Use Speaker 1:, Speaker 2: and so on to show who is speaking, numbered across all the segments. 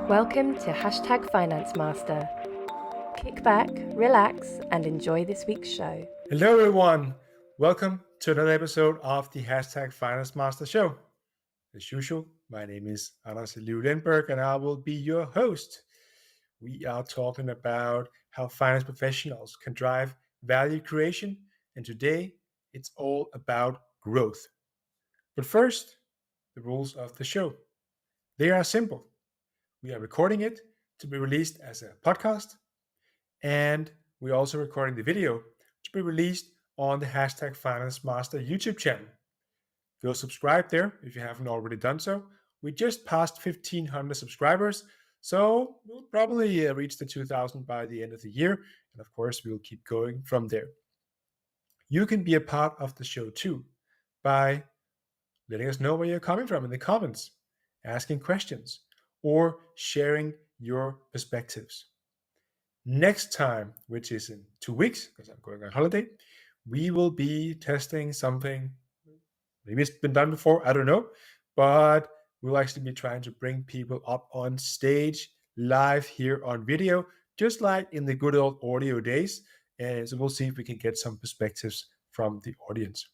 Speaker 1: Welcome to #FinanceMaster. Kick back, relax, and enjoy this week's show.
Speaker 2: Hello, everyone. Welcome to another episode of the #FinanceMaster show. As usual, my name is liu-lindberg, and I will be your host. We are talking about how finance professionals can drive value creation, and today it's all about growth. But first, the rules of the show. They are simple. We are recording it to be released as a podcast, and we're also recording the video to be released on the #FinanceMaster YouTube channel. Go subscribe there if you haven't already done so. We just passed 1,500 subscribers, so we'll probably reach the 2,000 by the end of the year. And of course, we'll keep going from there. You can be a part of the show too by letting us know where you're coming from in the comments, asking questions, or sharing your perspectives. Next time, which is in 2 weeks, because I'm going on holiday, we will be testing something. Maybe it's been done before, I don't know, but we'll actually be trying to bring people up on stage live here on video, just like in the good old audio days. And so we'll see if we can get some perspectives from the audience.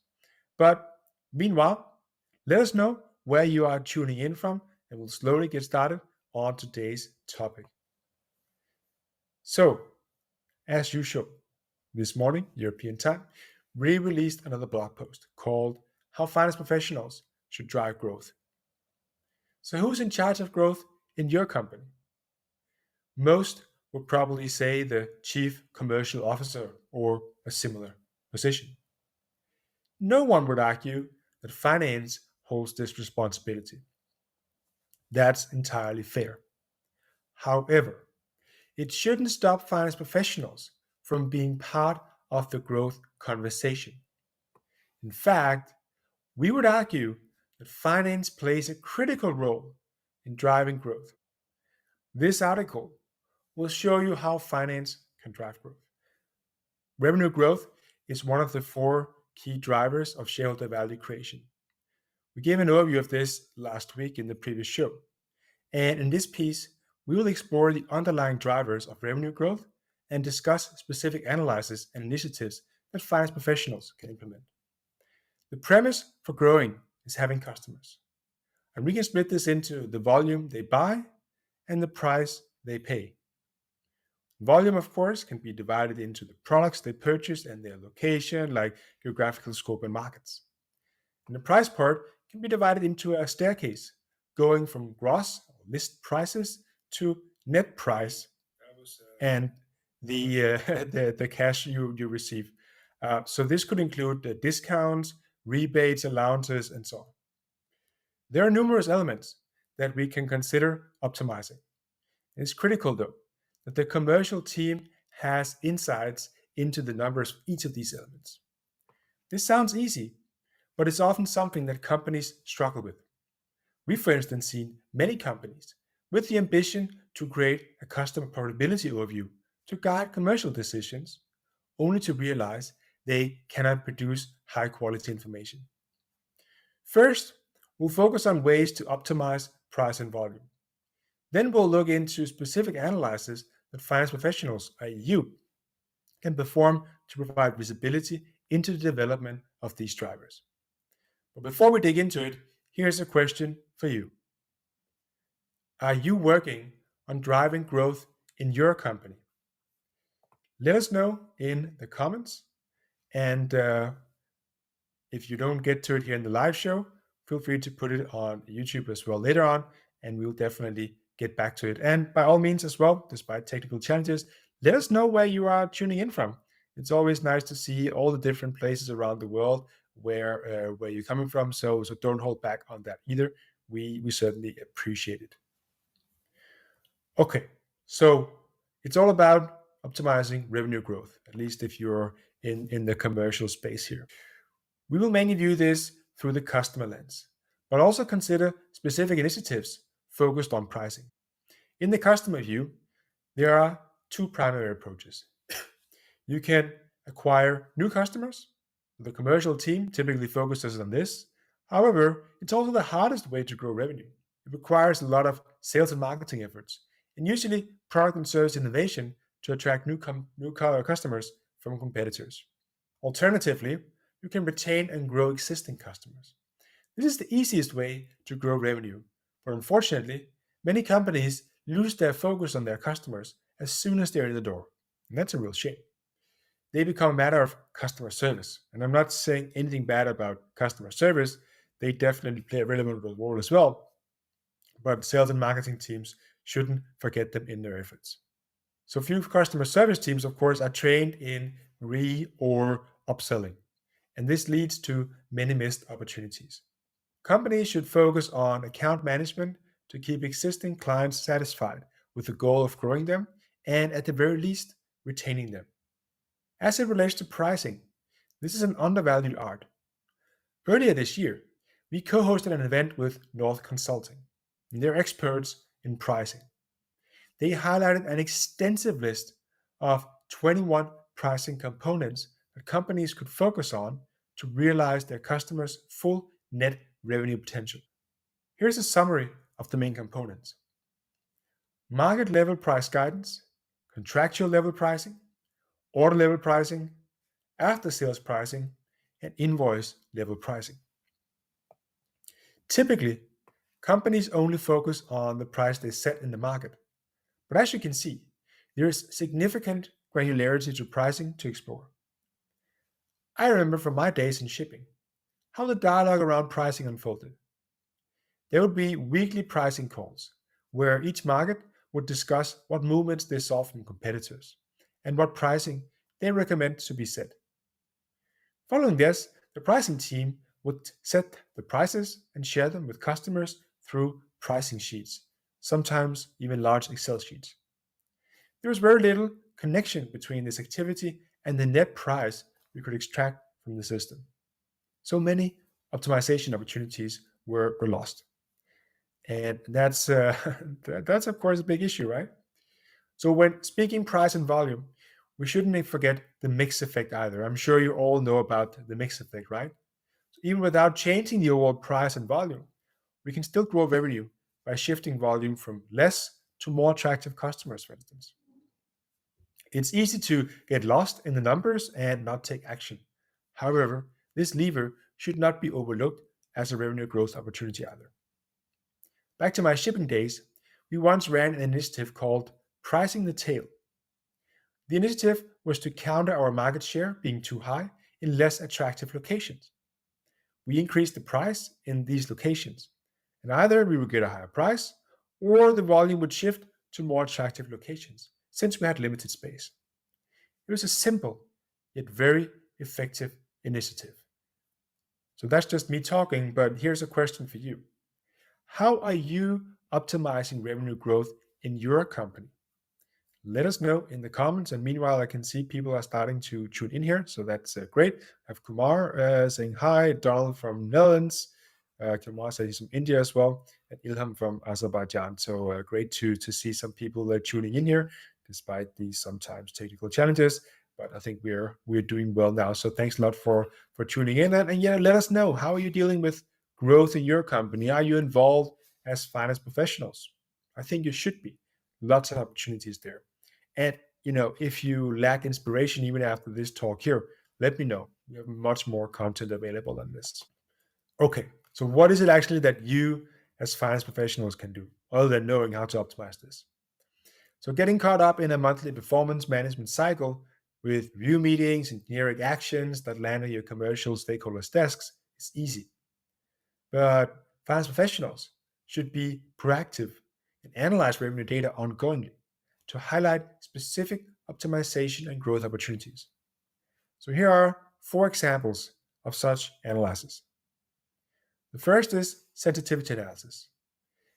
Speaker 2: But meanwhile, let us know where you are tuning in from, and we'll slowly get started on today's topic. So, as usual, this morning, European time, we released another blog post called How Finance Professionals Should Drive Growth. So, who's in charge of growth in your company? Most would probably say the chief commercial officer or a similar position. No one would argue that finance holds this responsibility. That's entirely fair. However, it shouldn't stop finance professionals from being part of the growth conversation. In fact, we would argue that finance plays a critical role in driving growth. This article will show you how finance can drive growth. Revenue growth is one of the 4 key drivers of shareholder value creation. We gave an overview of this last week in the previous show. And in this piece, we will explore the underlying drivers of revenue growth and discuss specific analyses and initiatives that finance professionals can implement. The premise for growing is having customers. And we can split this into the volume they buy and the price they pay. Volume, of course, can be divided into the products they purchase and their location, like geographical scope and markets. And the price part can be divided into a staircase, going from gross or list prices to net price and the cash you receive. So this could include discounts, rebates, allowances, and so on. There are numerous elements that we can consider optimizing. It's critical, though, that the commercial team has insights into the numbers of each of these elements. This sounds easy, but it's often something that companies struggle with. We've, for instance, seen many companies with the ambition to create a customer profitability overview to guide commercial decisions, only to realize they cannot produce high-quality information. First, we'll focus on ways to optimize price and volume. Then we'll look into specific analyses that finance professionals, i.e. you, can perform to provide visibility into the development of these drivers. But before we dig into it, here's a question for you. Are you working on driving growth in your company? Let us know in the comments. And if you don't get to it here in the live show, feel free to put it on YouTube as well later on, and we'll definitely get back to it. And by all means as well, despite technical challenges, let us know where you are tuning in from. It's always nice to see all the different places around the world where you're coming from. So don't hold back on that either. We certainly appreciate it. Okay, so it's all about optimizing revenue growth, at least if you're in the commercial space here. We will mainly view this through the customer lens, but also consider specific initiatives focused on pricing. In the customer view, there are 2 primary approaches. You can acquire new customers. The commercial team typically focuses on this. However, it's also the hardest way to grow revenue. It requires a lot of sales and marketing efforts, and usually product and service innovation to attract new customers from competitors. Alternatively, you can retain and grow existing customers. This is the easiest way to grow revenue, but unfortunately, many companies lose their focus on their customers as soon as they're in the door, and that's a real shame. They become a matter of customer service, and I'm not saying anything bad about customer service. They definitely play a relevant role as well, but sales and marketing teams shouldn't forget them in their efforts. So few customer service teams, of course, are trained in or upselling, and this leads to many missed opportunities. Companies should focus on account management to keep existing clients satisfied with the goal of growing them and, at the very least, retaining them. As it relates to pricing, this is an undervalued art. Earlier this year, we co-hosted an event with North Consulting, and they're experts in pricing. They highlighted an extensive list of 21 pricing components that companies could focus on to realize their customers' full net revenue potential. Here's a summary of the main components: market level price guidance, contractual level pricing, order level pricing, after sales pricing, and invoice level pricing. Typically, companies only focus on the price they set in the market. But as you can see, there is significant granularity to pricing to explore. I remember from my days in shipping how the dialogue around pricing unfolded. There would be weekly pricing calls where each market would discuss what movements they saw from competitors and what pricing they recommend to be set. Following this, the pricing team would set the prices and share them with customers through pricing sheets, sometimes even large Excel sheets. There was very little connection between this activity and the net price we could extract from the system. So many optimization opportunities were lost. And that's of course a big issue, right? So when speaking price and volume, we shouldn't forget the mix effect either. I'm sure you all know about the mix effect, right? So even without changing the overall price and volume, we can still grow revenue by shifting volume from less to more attractive customers, for instance. It's easy to get lost in the numbers and not take action. However, this lever should not be overlooked as a revenue growth opportunity either. Back to my shipping days, we once ran an initiative called Pricing the Tail. The initiative was to counter our market share being too high in less attractive locations. We increased the price in these locations, and either we would get a higher price or the volume would shift to more attractive locations, since we had limited space. It was a simple yet very effective initiative. So that's just me talking, but here's a question for you. How are you optimizing revenue growth in your company? Let us know in the comments. And meanwhile, I can see people are starting to tune in here. So that's great. I have Kumar saying hi, Donald from Netherlands. Kumar says he's from India as well, and Ilham from Azerbaijan. So great to see some people tuning in here, despite these sometimes technical challenges. But I think we're doing well now. So thanks a lot for tuning in. And yeah, let us know, how are you dealing with growth in your company? Are you involved as finance professionals? I think you should be. Lots of opportunities there. And if you lack inspiration even after this talk here, let me know. We have much more content available on this. Okay, so what is it actually that you as finance professionals can do other than knowing how to optimize this? So getting caught up in a monthly performance management cycle with review meetings and generic actions that land on your commercial stakeholders' desks is easy. But finance professionals should be proactive and analyze revenue data ongoingly to highlight specific optimization and growth opportunities. So here are 4 examples of such analysis. The first is sensitivity analysis.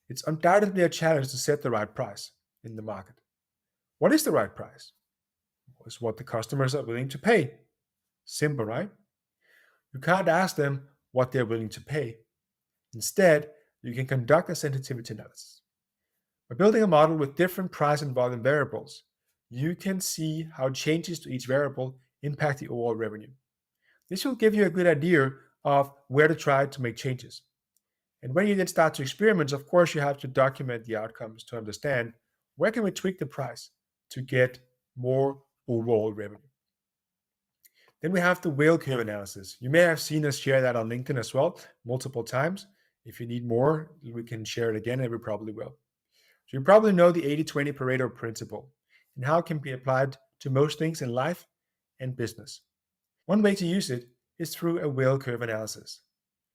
Speaker 2: It's undoubtedly a challenge to set the right price in the market. What is the right price? It's what the customers are willing to pay. Simple, right? You can't ask them what they're willing to pay. Instead, you can conduct a sensitivity analysis. By building a model with different price and volume variables, you can see how changes to each variable impact the overall revenue. This will give you a good idea of where to try to make changes. And when you then start to experiment, of course, you have to document the outcomes to understand where can we tweak the price to get more overall revenue. Then we have the whale curve analysis. You may have seen us share that on LinkedIn as well multiple times. If you need more, we can share it again, and we probably will. So you probably know the 80-20 Pareto principle and how it can be applied to most things in life and business. One way to use it is through a whale curve analysis.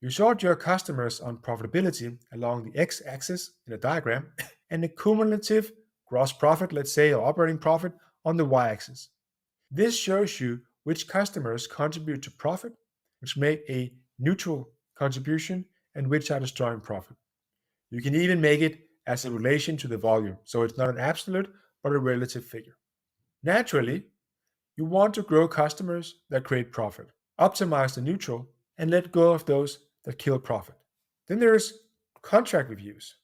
Speaker 2: You sort your customers on profitability along the x-axis in a diagram and the cumulative gross profit, let's say, or operating profit on the y-axis. This shows you which customers contribute to profit, which make a neutral contribution, and which are destroying profit. You can even make it as a relation to the volume, so it's not an absolute, but a relative figure. Naturally, you want to grow customers that create profit, optimize the neutral, and let go of those that kill profit. Then there's contract reviews.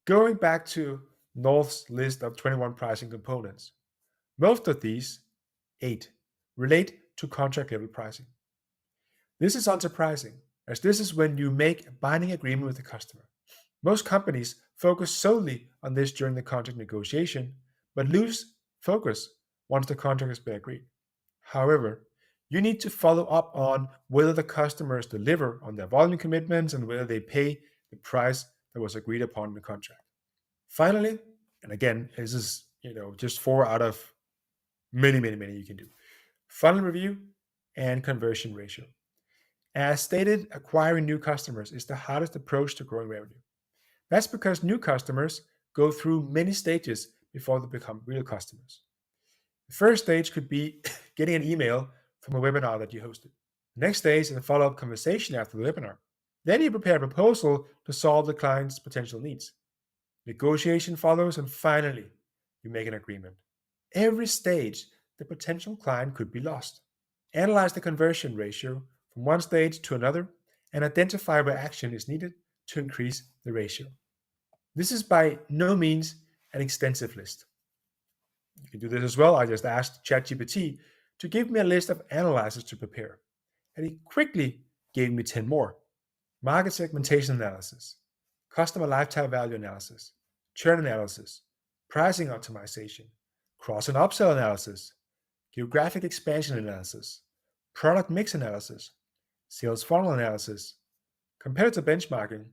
Speaker 2: Going back to North's list of 21 pricing components, most of these, 8, relate to contract level pricing. This is unsurprising, as this is when you make a binding agreement with the customer. Most companies focus solely on this during the contract negotiation, but lose focus once the contract has been agreed. However, you need to follow up on whether the customers deliver on their volume commitments and whether they pay the price that was agreed upon in the contract. Finally, and again, this is just 4 out of many you can do. Funnel review and conversion ratio. As stated, acquiring new customers is the hardest approach to growing revenue. That's because new customers go through many stages before they become real customers. The first stage could be getting an email from a webinar that you hosted. The next stage is a follow-up conversation after the webinar. Then you prepare a proposal to solve the client's potential needs. Negotiation follows, and finally, you make an agreement. Every stage, the potential client could be lost. Analyze the conversion ratio from one stage to another and identify where action is needed to increase the ratio. This is by no means an extensive list. You can do this as well. I just asked ChatGPT to give me a list of analyses to prepare, and he quickly gave me 10 more. Market segmentation analysis, customer lifetime value analysis, churn analysis, pricing optimization, cross and upsell analysis, geographic expansion analysis, product mix analysis, sales funnel analysis, competitor benchmarking,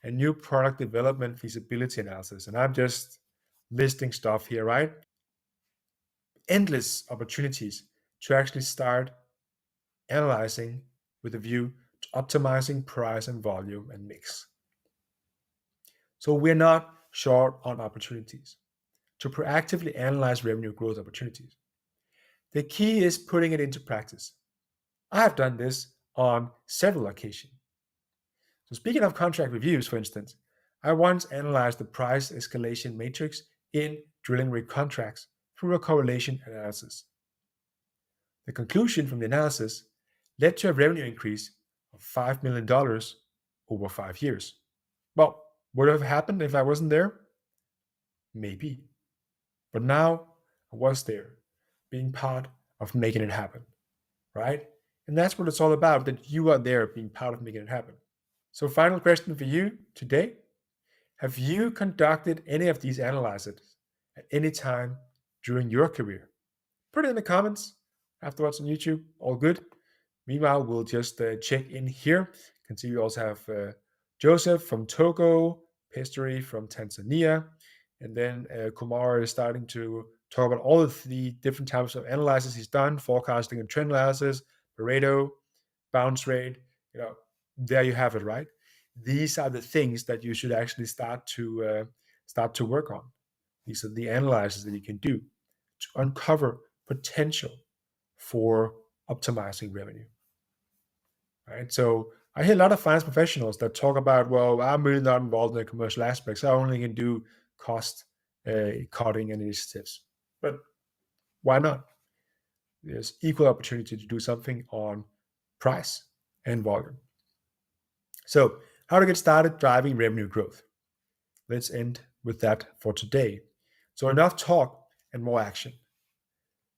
Speaker 2: and new product development feasibility analysis. And I'm just listing stuff here, right? Endless opportunities to actually start analyzing with a view to optimizing price and volume and mix. So we're not short on opportunities to proactively analyze revenue growth opportunities. The key is putting it into practice. I have done this on several occasions. So speaking of contract reviews, for instance, I once analyzed the price escalation matrix in drilling rig contracts through a correlation analysis. The conclusion from the analysis led to a revenue increase of $5 million over 5 years. Well, would it have happened if I wasn't there? Maybe. But now I was there, being part of making it happen, right? And that's what it's all about, that you are there being part of making it happen. So final question for you today. Have you conducted any of these analyses at any time during your career? Put it in the comments afterwards on YouTube. All good. Meanwhile, we'll just check in here. You can see we also have Joseph from Togo, Pestry from Tanzania, and then Kumar is starting to talk about all of the different types of analysis he's done: forecasting and trend analysis, Pareto, bounce rate. There you have it, right? These are the things that you should actually start to work on. These are the analyses that you can do to uncover potential for optimizing revenue. Right? So I hear a lot of finance professionals that talk about, well, I'm really not involved in the commercial aspects. I only can do cost cutting and initiatives. But why not? There's equal opportunity to do something on price and volume. So how to get started driving revenue growth. Let's end with that for today. So enough talk and more action.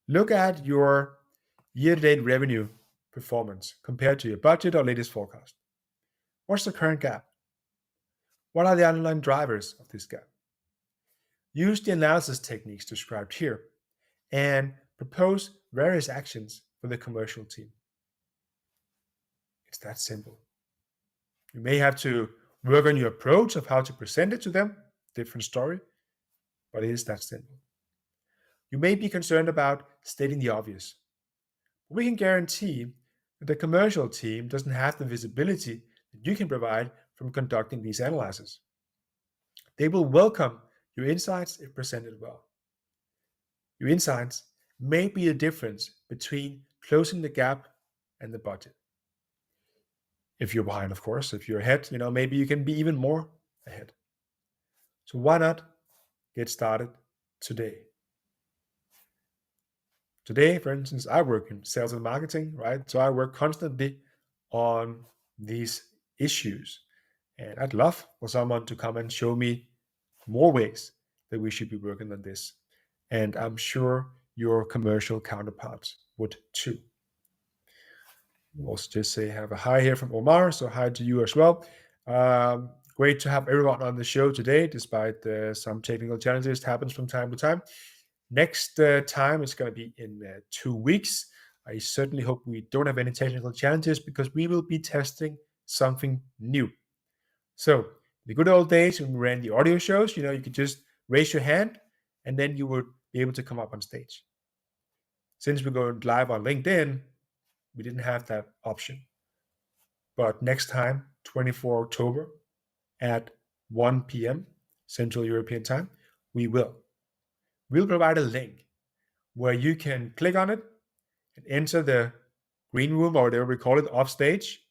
Speaker 2: Look at your year-to-date revenue performance compared to your budget or latest forecast. What's the current gap? What are the underlying drivers of this gap? Use the analysis techniques described here and propose various actions for the commercial team. It's that simple. You may have to work on your approach of how to present it to them, different story, but it is that simple. You may be concerned about stating the obvious. But we can guarantee that the commercial team doesn't have the visibility that you can provide from conducting these analyses. They will welcome your insights if presented well. Your insights may be the difference between closing the gap and the budget. If you're behind, of course. If you're ahead, maybe you can be even more ahead. So why not get started today? Today, for instance, I work in sales and marketing, right? So I work constantly on these issues. And I'd love for someone to come and show me more ways that we should be working on this. And I'm sure your commercial counterparts would too. We'll also just say have a hi here from Omar. So hi to you as well. Great to have everyone on the show today, despite some technical challenges. It happens from time to time. Next time is going to be in 2 weeks. I certainly hope we don't have any technical challenges because we will be testing something new. So the good old days when we ran the audio shows, you could just raise your hand and then you would be able to come up on stage. Since we're going live on LinkedIn, we didn't have that option. But next time, 24 October at 1 p.m. Central European Time, we will. We'll provide a link where you can click on it and enter the green room, or whatever we call it, off stage.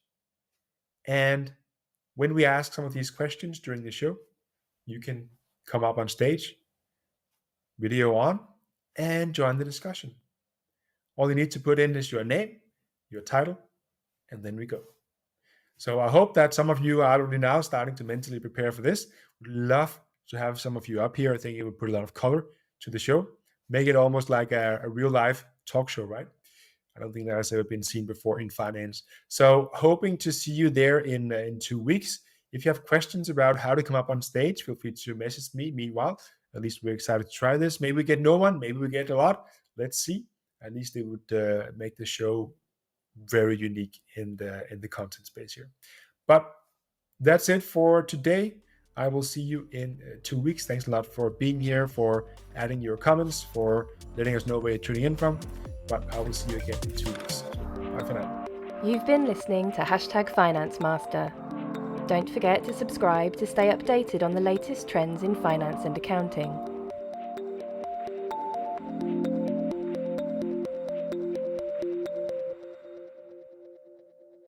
Speaker 2: And when we ask some of these questions during the show, you can come up on stage, video on, and join the discussion. All you need to put in is your name, your title, and then we go. So I hope that some of you are already now starting to mentally prepare for this. Would love to have some of you up here. I think it would put a lot of color to the show. Make it almost like a real life talk show, right? I don't think that has ever been seen before in finance. So hoping to see you there in 2 weeks. If you have questions about how to come up on stage, feel free to message me. Meanwhile, at least we're excited to try this. Maybe we get no one, maybe we get a lot. Let's see. At least it would make the show very unique in the content space here. But that's it for today. I will see you in 2 weeks. Thanks a lot for being here, for adding your comments, for letting us know where you're tuning in from. But I will see you again in 2 weeks. Bye for now.
Speaker 1: You've been listening to #FinanceMaster. Don't forget to subscribe to stay updated on the latest trends in finance and accounting.